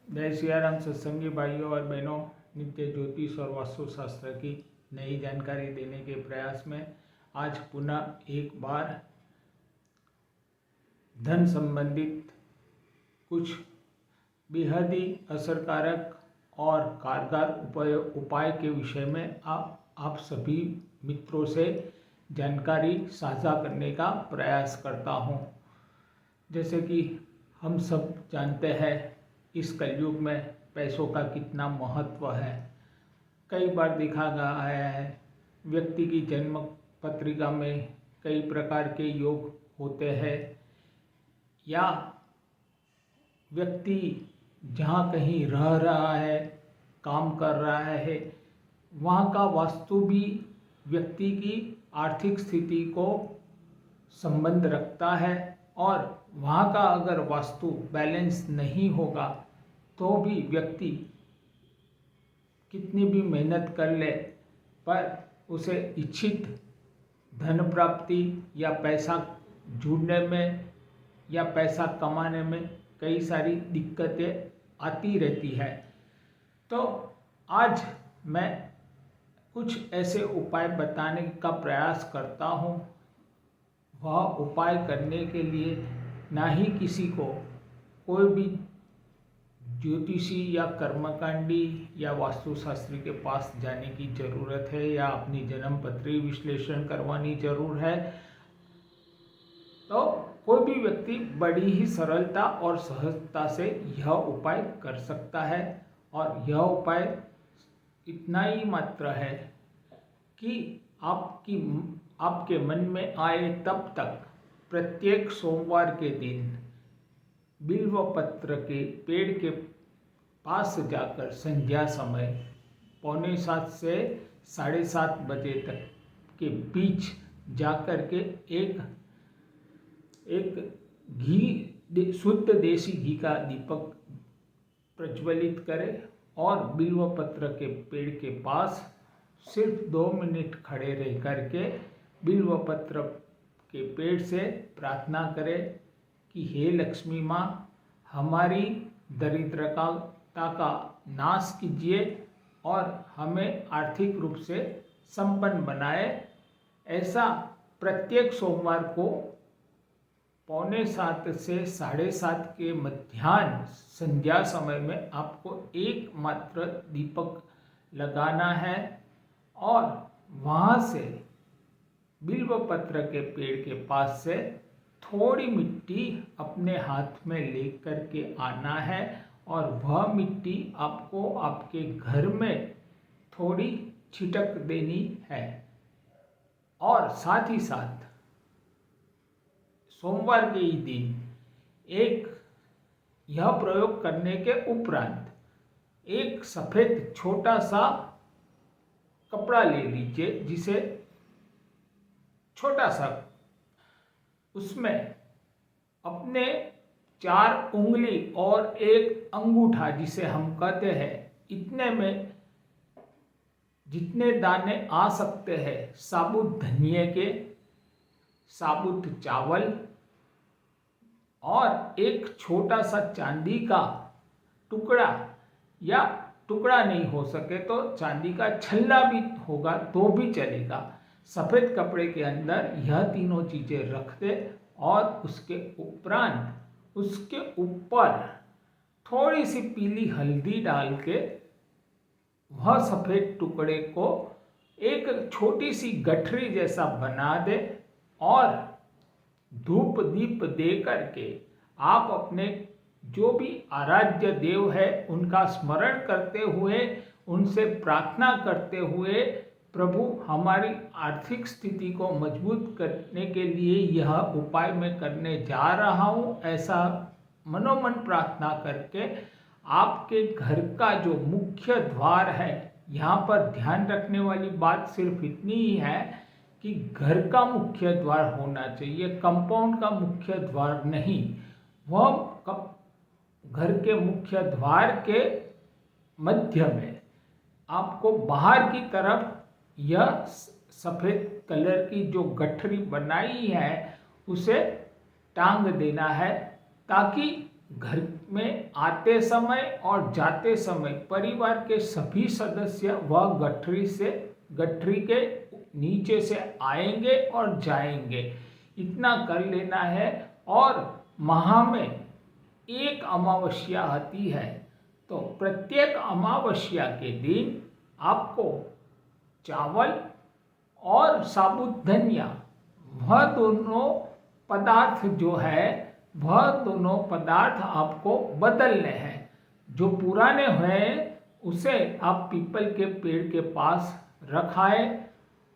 जय सियाराम सत्संगी भाइयों और बहनों, नित्य ज्योतिष और वास्तुशास्त्र की नई जानकारी देने के प्रयास में आज पुनः एक बार धन संबंधित कुछ बेहद ही असरकारक और कारगर उपाय के विषय में आप सभी मित्रों से जानकारी साझा करने का प्रयास करता हूँ। जैसे कि हम सब जानते हैं, इस कलयुग में पैसों का कितना महत्व है। कई बार देखा गया है, व्यक्ति की जन्म पत्रिका में कई प्रकार के योग होते हैं या व्यक्ति जहाँ कहीं रह रहा है, काम कर रहा है, वहाँ का वास्तु भी व्यक्ति की आर्थिक स्थिति को संबंध रखता है और वहाँ का अगर वास्तु बैलेंस नहीं होगा तो भी व्यक्ति कितनी भी मेहनत कर ले पर उसे इच्छित धन प्राप्ति या पैसा जुड़ने में या पैसा कमाने में कई सारी दिक्कतें आती रहती है। तो आज मैं कुछ ऐसे उपाय बताने का प्रयास करता हूँ। वह उपाय करने के लिए ना ही किसी को कोई भी ज्योतिषी या कर्मकांडी या वास्तुशास्त्री के पास जाने की ज़रूरत है या अपनी जन्म पत्री विश्लेषण करवानी जरूर है। तो कोई भी व्यक्ति बड़ी ही सरलता और सहजता से यह उपाय कर सकता है और यह उपाय इतना ही मात्र है कि आपके मन में आए तब तक प्रत्येक सोमवार के दिन बिल्व पत्र के पेड़ के पास जाकर संध्या समय 6:45 से 7:30 बजे तक के बीच जाकर के एक शुद्ध देसी घी का दीपक प्रज्वलित करें और बिल्व पत्र के पेड़ के पास सिर्फ 2 मिनट खड़े रह करके बिल्व पत्र के पेड़ से प्रार्थना करें कि हे लक्ष्मी माँ, हमारी दरिद्रता का नाश कीजिए और हमें आर्थिक रूप से संपन्न बनाए। ऐसा प्रत्येक सोमवार को 6:45 से 7:30 के मध्याह्न संध्या समय में आपको एकमात्र दीपक लगाना है और वहाँ से बिल्व पत्र के पेड़ के पास से थोड़ी मिट्टी अपने हाथ में लेकर के आना है और वह मिट्टी आपको आपके घर में थोड़ी छिटक देनी है। और साथ ही साथ सोमवार के ही दिन यह प्रयोग करने के उपरांत एक सफ़ेद छोटा सा कपड़ा ले लीजिए, जिसे छोटा सा उसमें अपने 4 उंगली और 1 अंगूठा जिसे हम कहते हैं, इतने में जितने दाने आ सकते हैं साबुत धनिये के, साबुत चावल और एक छोटा सा चांदी का टुकड़ा, या टुकड़ा नहीं हो सके तो चांदी का छल्ला भी होगा तो भी चलेगा। सफ़ेद कपड़े के अंदर यह तीनों चीज़ें रख दे और उसके उपरांत उसके ऊपर थोड़ी सी पीली हल्दी डाल के वह सफ़ेद टुकड़े को एक छोटी सी गठरी जैसा बना दे और धूप दीप दे करके आप अपने जो भी आराध्य देव है उनका स्मरण करते हुए, उनसे प्रार्थना करते हुए, प्रभु हमारी आर्थिक स्थिति को मजबूत करने के लिए यह उपाय मैं करने जा रहा हूँ, ऐसा मनोमन प्रार्थना करके आपके घर का जो मुख्य द्वार है, यहाँ पर ध्यान रखने वाली बात सिर्फ इतनी ही है कि घर का मुख्य द्वार होना चाहिए, कंपाउंड का मुख्य द्वार नहीं। वह घर के मुख्य द्वार के मध्य में आपको बाहर की तरफ यह सफ़ेद कलर की जो गठरी बनाई है उसे टांग देना है, ताकि घर में आते समय और जाते समय परिवार के सभी सदस्य वह गठरी के नीचे से आएंगे और जाएंगे, इतना कर लेना है। और माह में एक अमावस्या आती है, तो प्रत्येक अमावस्या के दिन आपको चावल और साबुत धनिया, वह दोनों पदार्थ जो है, वह दोनों पदार्थ आपको बदलने हैं। जो पुराने हैं उसे आप पीपल के पेड़ के पास रखाएं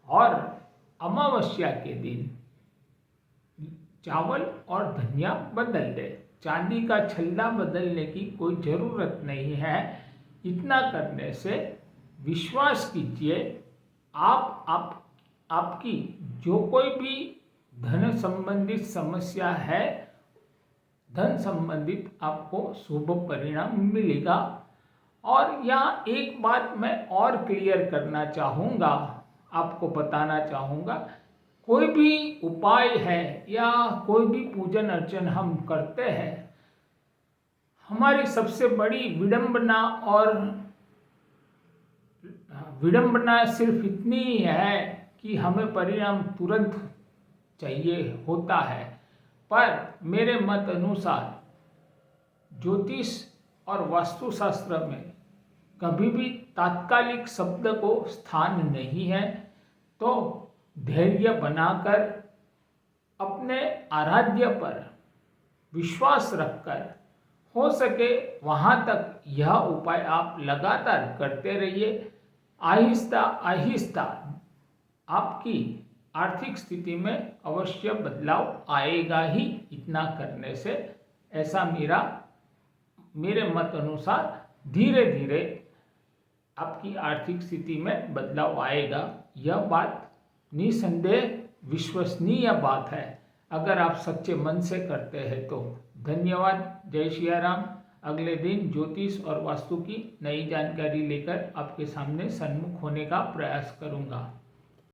और अमावस्या के दिन चावल और धनिया बदल दे। चांदी का छल्ला बदलने की कोई ज़रूरत नहीं है। इतना करने से विश्वास कीजिए, आपकी जो कोई भी धन संबंधित समस्या है, धन संबंधित आपको शुभ परिणाम मिलेगा। और यहाँ एक बात मैं और क्लियर करना चाहूँगा, आपको बताना चाहूँगा, कोई भी उपाय है या कोई भी पूजन अर्चन हम करते हैं, हमारी सबसे बड़ी विडंबना सिर्फ इतनी ही है कि हमें परिणाम तुरंत चाहिए होता है। पर मेरे मत अनुसार ज्योतिष और वास्तुशास्त्र में कभी भी तात्कालिक शब्द को स्थान नहीं है। तो धैर्य बनाकर अपने आराध्य पर विश्वास रखकर हो सके वहाँ तक यह उपाय आप लगातार करते रहिए। आहिस्ता आहिस्ता आपकी आर्थिक स्थिति में अवश्य बदलाव आएगा ही। इतना करने से ऐसा मेरे मत अनुसार धीरे धीरे आपकी आर्थिक स्थिति में बदलाव आएगा। यह बात निसंदेह विश्वसनीय बात है, अगर आप सच्चे मन से करते हैं तो। धन्यवाद। जय सिया राम। अगले दिन ज्योतिष और वास्तु की नई जानकारी लेकर आपके सामने सन्मुख होने का प्रयास करूंगा।